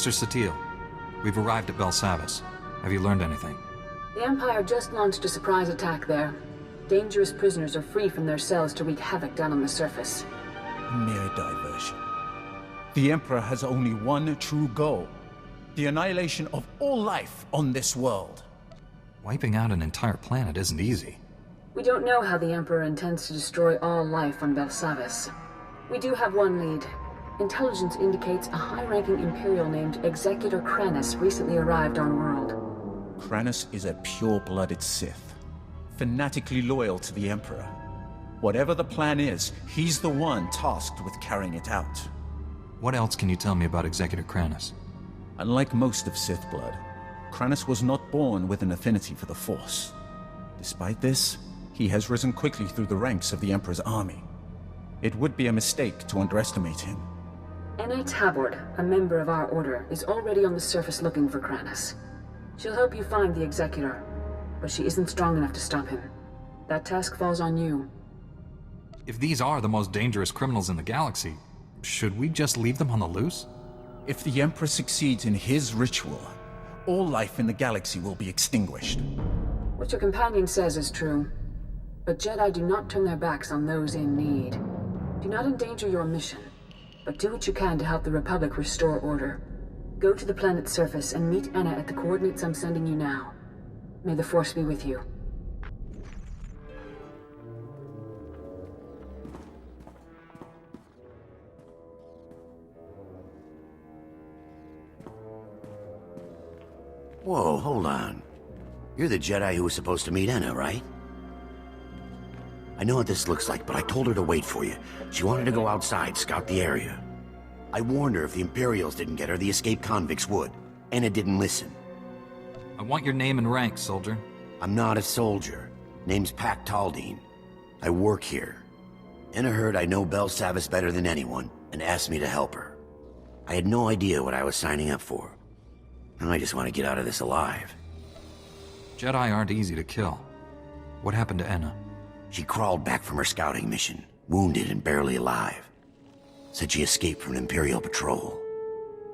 Master SWTOR, we've arrived at Belsavis. Have you learned anything? The Empire just launched a surprise attack there. Dangerous prisoners are free from their cells to wreak havoc down on the surface. Mere diversion. The Emperor has only one true goal. The annihilation of all life on this world. Wiping out an entire planet isn't easy. We don't know how the Emperor intends to destroy all life on Belsavis. We do have one lead. Intelligence indicates a high-ranking Imperial named Executor Kranis recently arrived on world. Kranis is a pure-blooded Sith, fanatically loyal to the Emperor. Whatever the plan is, he's the one tasked with carrying it out. What else can you tell me about Executor Kranis? Unlike most of Sith blood, Kranis was not born with an affinity for the Force. Despite this, he has risen quickly through the ranks of the Emperor's army. It would be a mistake to underestimate him. Anna Tabord, a member of our order, is already on the surface looking for Kranis. She'll help you find the Executor, but she isn't strong enough to stop him. That task falls on you. If these are the most dangerous criminals in the galaxy, should we just leave them on the loose? If the Emperor succeeds in his ritual, all life in the galaxy will be extinguished. What your companion says is true. But Jedi do not turn their backs on those in need. Do not endanger your mission, but do what you can to help the Republic restore order. Go to the planet's surface and meet Anna at the coordinates I'm sending you now. May the Force be with you. Whoa, hold on. You're the Jedi who was supposed to meet Anna, right? I know what this looks like, but I told her to wait for you. She wanted to go outside, scout the area. I warned her if the Imperials didn't get her, the escaped convicts would. Anna didn't listen. I want your name and rank, soldier. I'm not a soldier. Name's Pac Taldine. I work here. Anna heard I know Belsavis better than anyone, and asked me to help her. I had no idea what I was signing up for. I just want to get out of this alive. Jedi aren't easy to kill. What happened to Anna? She crawled back from her scouting mission, wounded and barely alive. Said she escaped from an Imperial patrol.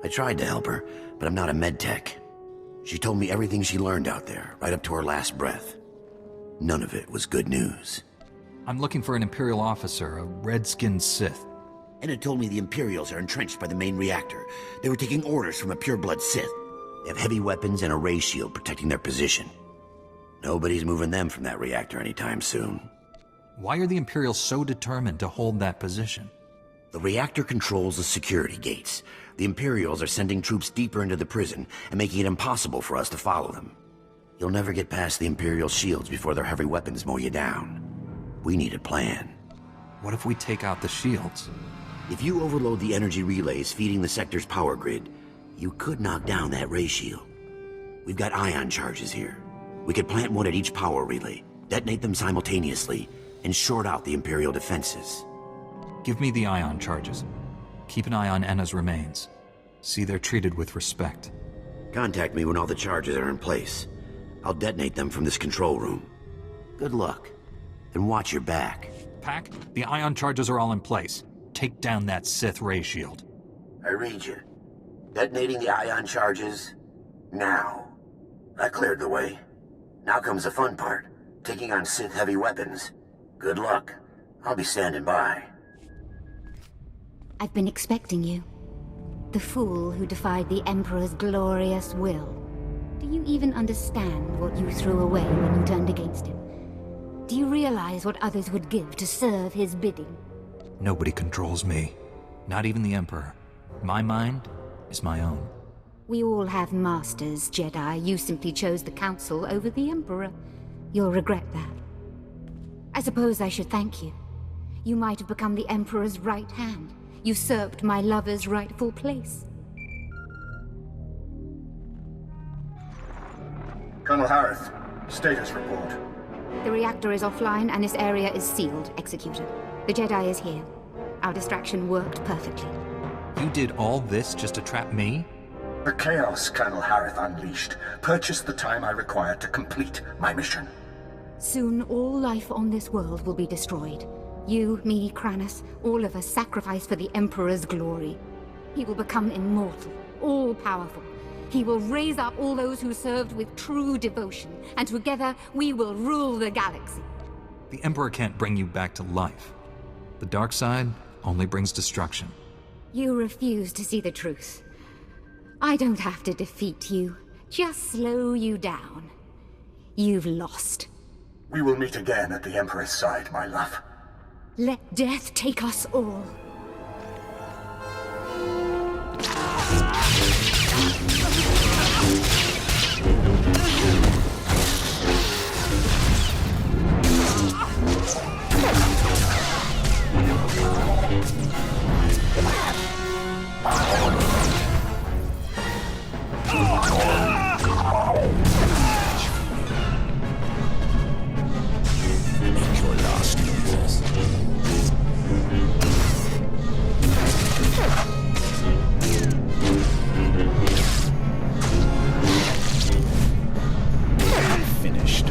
I tried to help her, but I'm not a medtech. She told me everything she learned out there, right up to her last breath. None of it was good news. I'm looking for an Imperial officer, a red-skinned Sith. And it told me the Imperials are entrenched by the main reactor. They were taking orders from a pure-blood Sith. They have heavy weapons and a ray shield protecting their position. Nobody's moving them from that reactor anytime soon. Why are the Imperials so determined to hold that position? The reactor controls the security gates. The Imperials are sending troops deeper into the prison and making it impossible for us to follow them. You'll never get past the Imperial shields before their heavy weapons mow you down. We need a plan. What if we take out the shields? If you overload the energy relays feeding the sector's power grid, you could knock down that ray shield. We've got ion charges here. We could plant one at each power relay, detonate them simultaneously, and short out the Imperial defenses. Give me the ion charges. Keep an eye on Anna's remains. See they're treated with respect. Contact me when all the charges are in place. I'll detonate them from this control room. Good luck. And watch your back. Pac, the ion charges are all in place. Take down that Sith ray shield. I read you. Detonating the ion charges now. I cleared the way. Now comes the fun part. Taking on Sith heavy weapons. Good luck. I'll be standing by. I've been expecting you. The fool who defied the Emperor's glorious will. Do you even understand what you threw away when you turned against him? Do you realize what others would give to serve his bidding? Nobody controls me. Not even the Emperor. My mind is my own. We all have masters, Jedi. You simply chose the Council over the Emperor. You'll regret that. I suppose I should thank you. You might have become the Emperor's right hand, usurped my lover's rightful place. Colonel Harith, status report. The reactor is offline and this area is sealed, Executor. The Jedi is here. Our distraction worked perfectly. You did all this just to trap me? The chaos Colonel Harith unleashed purchased the time I required to complete my mission. Soon all life on this world will be destroyed. You, me, Kranis, all of us sacrificed for the Emperor's glory. He will become immortal, all-powerful. He will raise up all those who served with true devotion, and together we will rule the galaxy. The Emperor can't bring you back to life. The dark side only brings destruction. You refuse to see the truth. I don't have to defeat you, just slow you down. You've lost. We will meet again at the Emperor's side, my love. Let death take us all. Make your last noises. Finished.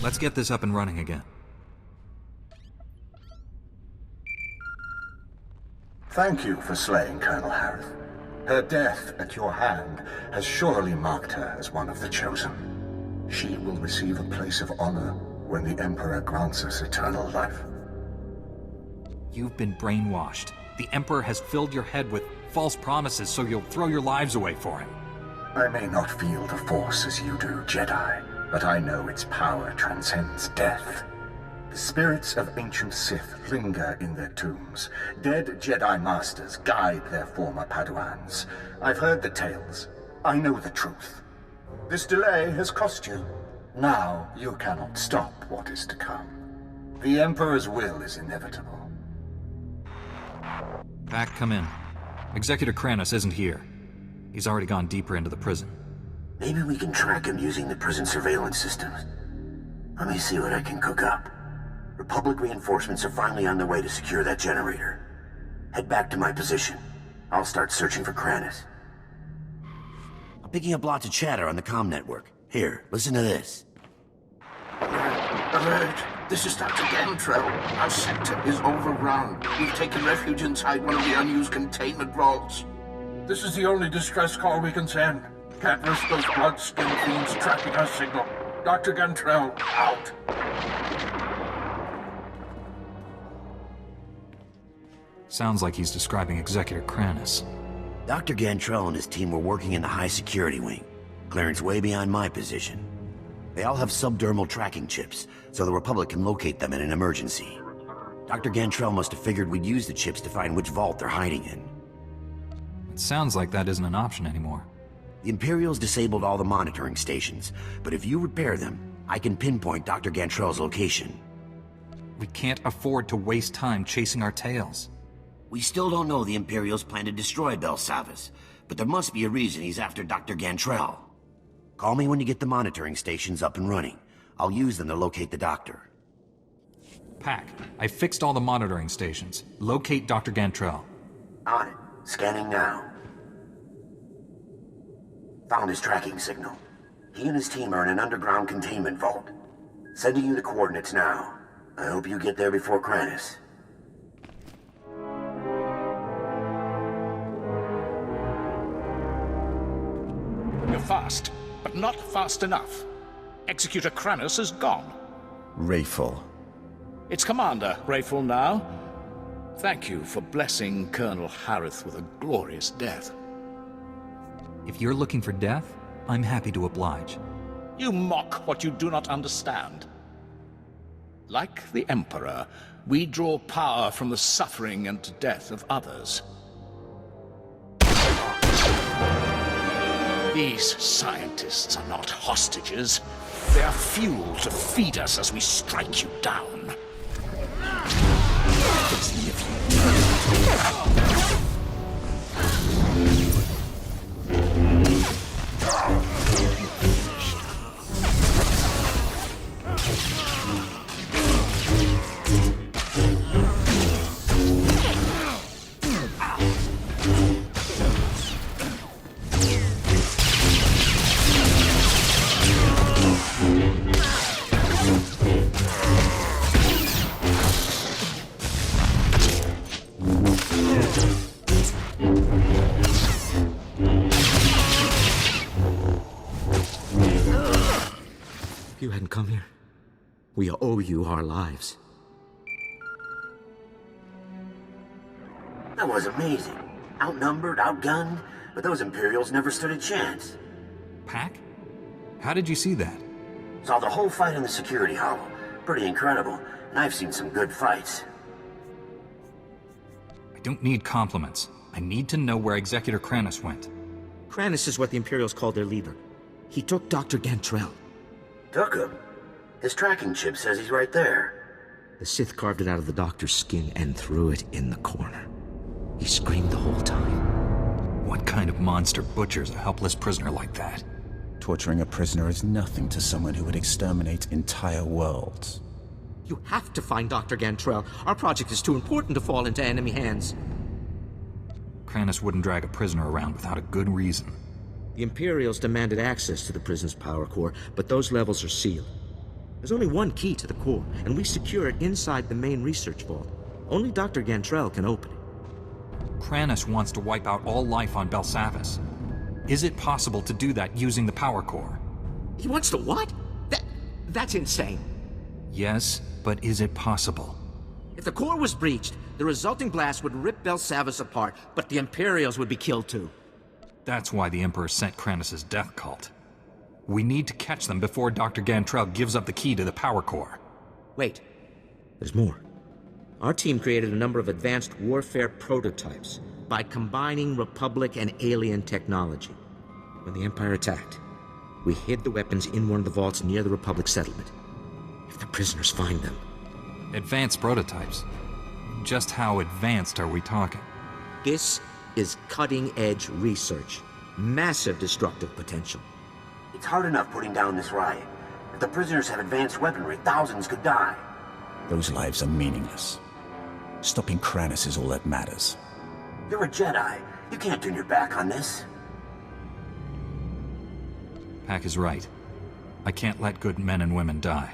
Let's get this up and running again. Thank you for slaying Colonel Harith. Her death at your hand has surely marked her as one of the chosen. She will receive a place of honor when the Emperor grants us eternal life. You've been brainwashed. The Emperor has filled your head with false promises so you'll throw your lives away for him. I may not feel the Force as you do, Jedi, but I know its power transcends death. The spirits of ancient Sith linger in their tombs. Dead Jedi Masters guide their former Padawans. I've heard the tales. I know the truth. This delay has cost you. Now you cannot stop what is to come. The Emperor's will is inevitable. Pack, come in. Executor Kranis isn't here. He's already gone deeper into the prison. Maybe we can track him using the prison surveillance systems. Let me see what I can cook up. Republic reinforcements are finally on their way to secure that generator. Head back to my position. I'll start searching for Kranis. I'm picking up lots of chatter on the comm network. Here, listen to this. Alert! This is Dr. Gantrell. Our sector is overrun. We've taken refuge inside one of the unused containment vaults. This is the only distress call we can send. Can't risk those blood-skin fiends tracking our signal. Dr. Gantrell, out. Sounds like he's describing Executor Kranis. Dr. Gantrell and his team were working in the high-security wing. Clearance way beyond my position. They all have subdermal tracking chips, so the Republic can locate them in an emergency. Dr. Gantrell must have figured we'd use the chips to find which vault they're hiding in. It sounds like that isn't an option anymore. The Imperials disabled all the monitoring stations, but if you repair them, I can pinpoint Dr. Gantrell's location. We can't afford to waste time chasing our tails. We still don't know the Imperials plan to destroy Belsavis, but there must be a reason he's after Dr. Gantrell. Call me when you get the monitoring stations up and running. I'll use them to locate the doctor. Pack, I fixed all the monitoring stations. Locate Dr. Gantrell. On it. Scanning now. Found his tracking signal. He and his team are in an underground containment vault. Sending you the coordinates now. I hope you get there before Kranis. You're fast, but not fast enough. Executor Kranis is gone. Rayful. Its commander grateful now. Thank you for blessing Colonel Harith with a glorious death. If you're looking for death, I'm happy to oblige. You mock what you do not understand. Like the Emperor, we draw power from the suffering and death of others. These scientists are not hostages. They are fuel to feed us as we strike you down. If you hadn't come here, we owe you our lives. That was amazing. Outnumbered, outgunned, but those Imperials never stood a chance. Pack? How did you see that? Saw the whole fight in the security hollow. Pretty incredible, and I've seen some good fights. I don't need compliments. I need to know where Executor Kranis went. Kranis is what the Imperials call their leader. He took Dr. Gantrell. Took him? His tracking chip says he's right there. The Sith carved it out of the doctor's skin and threw it in the corner. He screamed the whole time. What kind of monster butchers a helpless prisoner like that? Torturing a prisoner is nothing to someone who would exterminate entire worlds. You have to find Dr. Gantrell. Our project is too important to fall into enemy hands. Kranis wouldn't drag a prisoner around without a good reason. The Imperials demanded access to the prison's power core, but those levels are sealed. There's only one key to the core, and we secure it inside the main research vault. Only Dr. Gantrell can open it. Kranis wants to wipe out all life on Belsavis. Is it possible to do that using the power core? He wants to what? That's insane. Yes, but is it possible? If the core was breached, the resulting blast would rip Belsavis apart, but the Imperials would be killed too. That's why the Emperor sent Kranis' death cult. We need to catch them before Dr. Gantrell gives up the key to the power core. Wait. There's more. Our team created a number of advanced warfare prototypes by combining Republic and alien technology. When the Empire attacked, we hid the weapons in one of the vaults near the Republic settlement. If the prisoners find them... Advanced prototypes? Just how advanced are we talking? This is cutting-edge research. Massive destructive potential. It's hard enough putting down this riot. If the prisoners have advanced weaponry, thousands could die. Those lives are meaningless. Stopping Kranis is all that matters. You're a Jedi. You can't turn your back on this. Pack is right. I can't let good men and women die.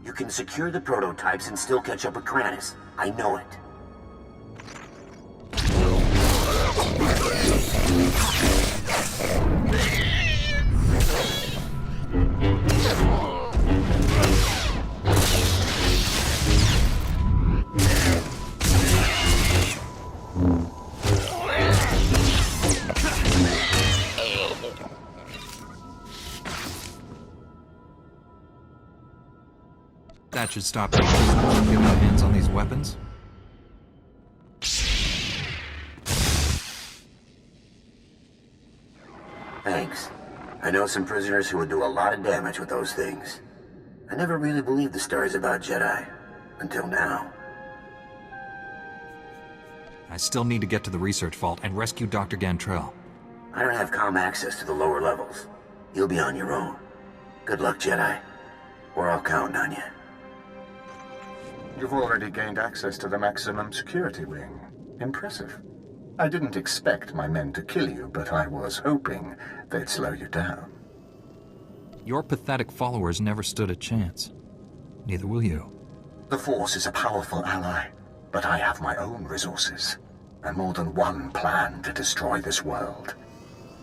You can secure the prototypes and still catch up with Kranis. I know it. That should stop the prisoners from getting their hands on these weapons. Thanks. I know some prisoners who would do a lot of damage with those things. I never really believed the stories about Jedi. Until now. I still need to get to the research vault and rescue Dr. Gantrell. I don't have comm access to the lower levels. You'll be on your own. Good luck, Jedi. We're all counting on you. You've already gained access to the maximum security wing. Impressive. I didn't expect my men to kill you, but I was hoping they'd slow you down. Your pathetic followers never stood a chance. Neither will you. The Force is a powerful ally, but I have my own resources, and more than one plan to destroy this world.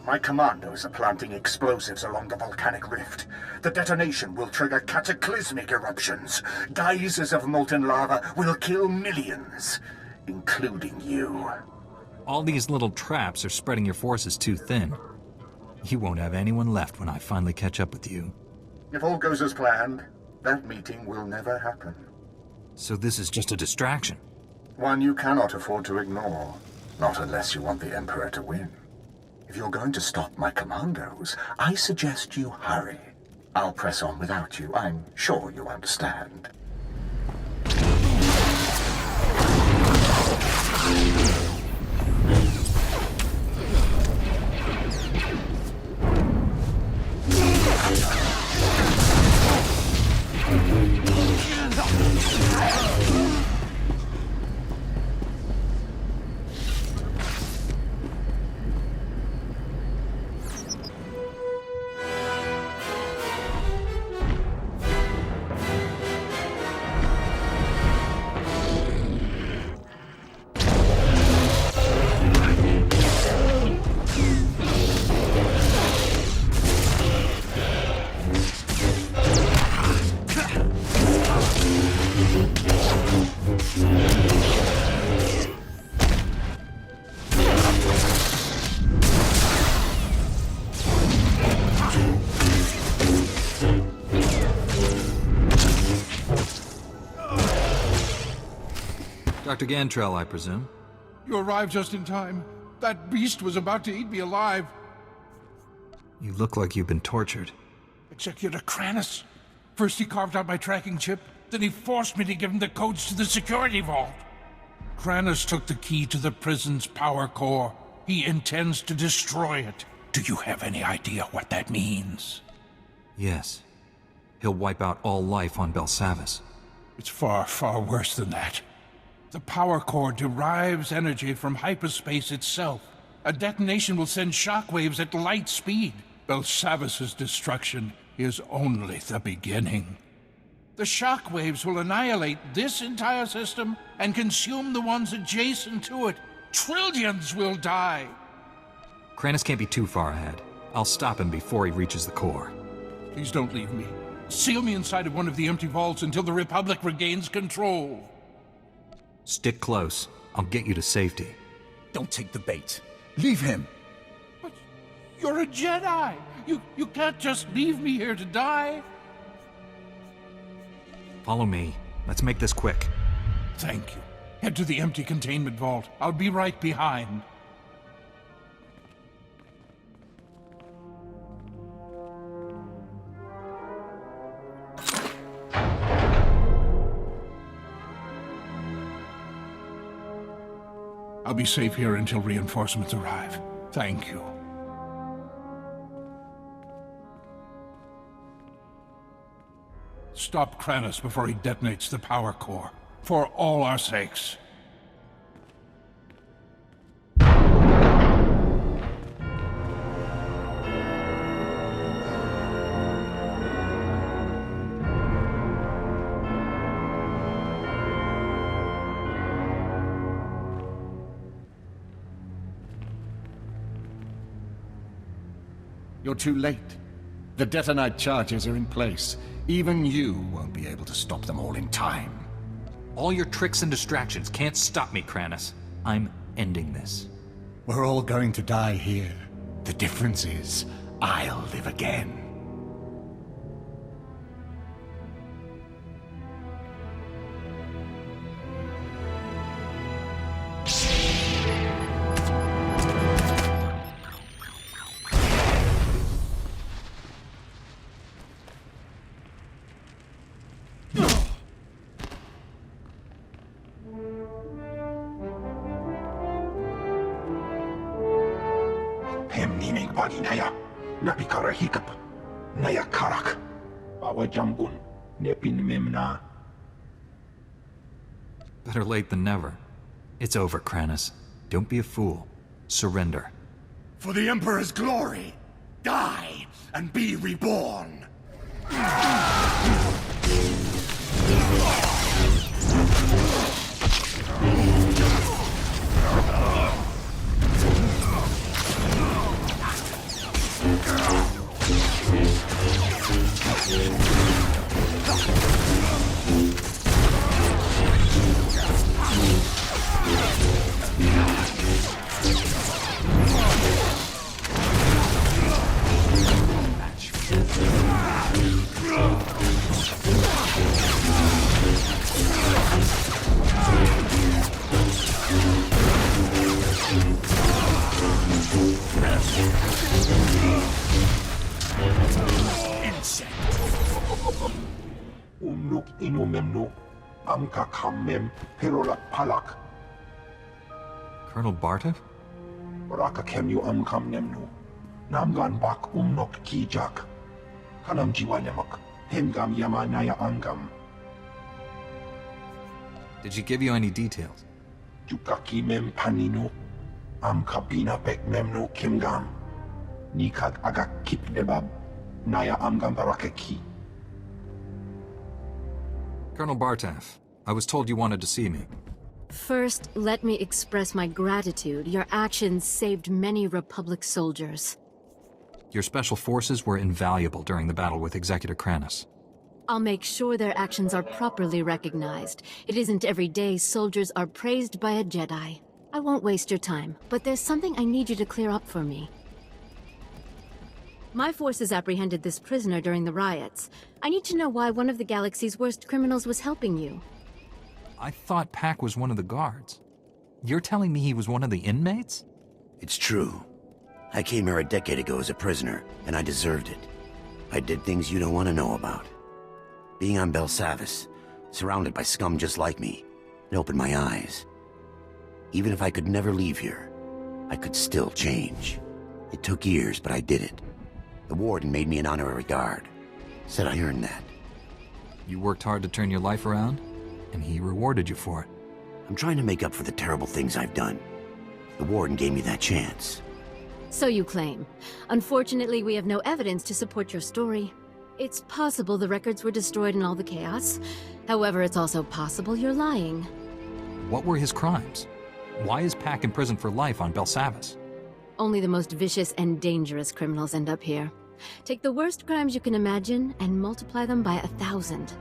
My commandos are planting explosives along the volcanic rift. The detonation will trigger cataclysmic eruptions. Geysers of molten lava will kill millions, including you. All these little traps are spreading your forces too thin. You won't have anyone left when I finally catch up with you. If all goes as planned, that meeting will never happen. So this is just a distraction? One you cannot afford to ignore. Not unless you want the Emperor to win. If you're going to stop my commandos, I suggest you hurry. I'll press on without you. I'm sure you understand. Dr. Gantrell, I presume? You arrived just in time. That beast was about to eat me alive. You look like you've been tortured. Executor Kranus. First he carved out my tracking chip, then he forced me to give him the codes to the security vault. Kranus took the key to the prison's power core. He intends to destroy it. Do you have any idea what that means? Yes. He'll wipe out all life on Belsavis. It's far, far worse than that. The power core derives energy from hyperspace itself. A detonation will send shockwaves at light speed. Belsavis's destruction is only the beginning. The shockwaves will annihilate this entire system and consume the ones adjacent to it. Trillions will die. Kranus can't be too far ahead. I'll stop him before he reaches the core. Please don't leave me. Seal me inside of one of the empty vaults until the Republic regains control. Stick close. I'll get you to safety. Don't take the bait. Leave him. But you're a Jedi. You can't just leave me here to die. Follow me. Let's make this quick. Thank you. Head to the empty containment vault. I'll be right behind. I'll be safe here until reinforcements arrive. Thank you. Stop Kranus before he detonates the power core. For all our sakes. You're too late. The detonite charges are in place. Even you won't be able to stop them all in time. All your tricks and distractions can't stop me, Kranus. I'm ending this. We're all going to die here. The difference is, I'll live again. Better late than never. It's over, Kranus. Don't be a fool. Surrender. For the Emperor's glory, die and be reborn! Umnuk inumemnu, amka kammem, perolak palak. Colonel Bartov? Raka kemyu amkam nemnu. Namgan bak umnok kijak. Kanam jiwanemak, hemgam yamanaya angam. Did she give you any details? Jukaki mem paninu, amkabina pek memnu kimgam. Nikag agak kip debab, naya amgam barakeki. Colonel Bartov, I was told you wanted to see me. First, let me express my gratitude. Your actions saved many Republic soldiers. Your special forces were invaluable during the battle with Executor Kranis. I'll make sure their actions are properly recognized. It isn't every day soldiers are praised by a Jedi. I won't waste your time, but there's something I need you to clear up for me. My forces apprehended this prisoner during the riots. I need to know why one of the galaxy's worst criminals was helping you. I thought Pac was one of the guards. You're telling me he was one of the inmates? It's true. I came here a decade ago as a prisoner, and I deserved it. I did things you don't want to know about. Being on Belsavis, surrounded by scum just like me, it opened my eyes. Even if I could never leave here, I could still change. It took years, but I did it. The warden made me an honorary guard. Said I earned that. You worked hard to turn your life around, and he rewarded you for it. I'm trying to make up for the terrible things I've done. The warden gave me that chance. So you claim. Unfortunately, we have no evidence to support your story. It's possible the records were destroyed in all the chaos. However, it's also possible you're lying. What were his crimes? Why is Pac in prison for life on Belsavis? Only the most vicious and dangerous criminals end up here. Take the worst crimes you can imagine and multiply them by 1,000.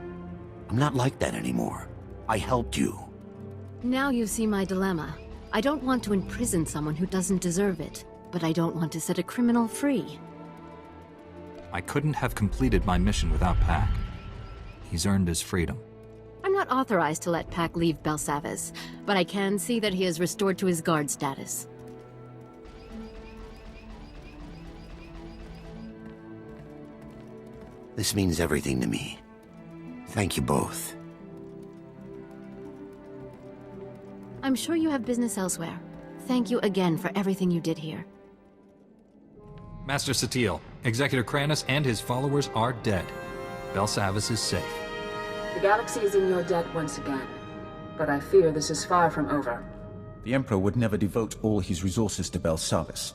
I'm not like that anymore. I helped you. Now you see my dilemma. I don't want to imprison someone who doesn't deserve it, but I don't want to set a criminal free. I couldn't have completed my mission without Pac. He's earned his freedom. I'm not authorized to let Pac leave Belsavis, but I can see that he is restored to his guard status. This means everything to me. Thank you both. I'm sure you have business elsewhere. Thank you again for everything you did here. Master SWTOR, Executor Kranis and his followers are dead. Belsavis is safe. The galaxy is in your debt once again, but I fear this is far from over. The Emperor would never devote all his resources to Belsavis.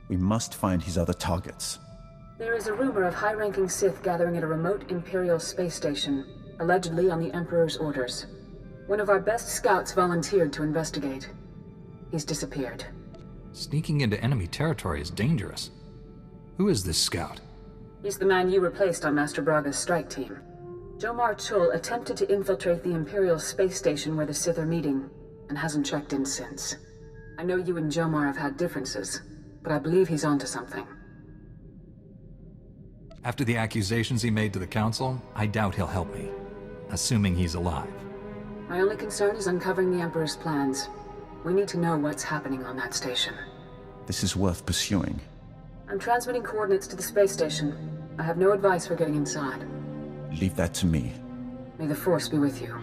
We must find his other targets. There is a rumor of high-ranking Sith gathering at a remote Imperial space station, allegedly on the Emperor's orders. One of our best scouts volunteered to investigate. He's disappeared. Sneaking into enemy territory is dangerous. Who is this scout? He's the man you replaced on Master Braga's strike team. Jomar Chul attempted to infiltrate the Imperial space station where the Sith are meeting, and hasn't checked in since. I know you and Jomar have had differences, but I believe he's onto something. After the accusations he made to the Council, I doubt he'll help me. Assuming he's alive. My only concern is uncovering the Emperor's plans. We need to know what's happening on that station. This is worth pursuing. I'm transmitting coordinates to the space station. I have no advice for getting inside. Leave that to me. May the Force be with you.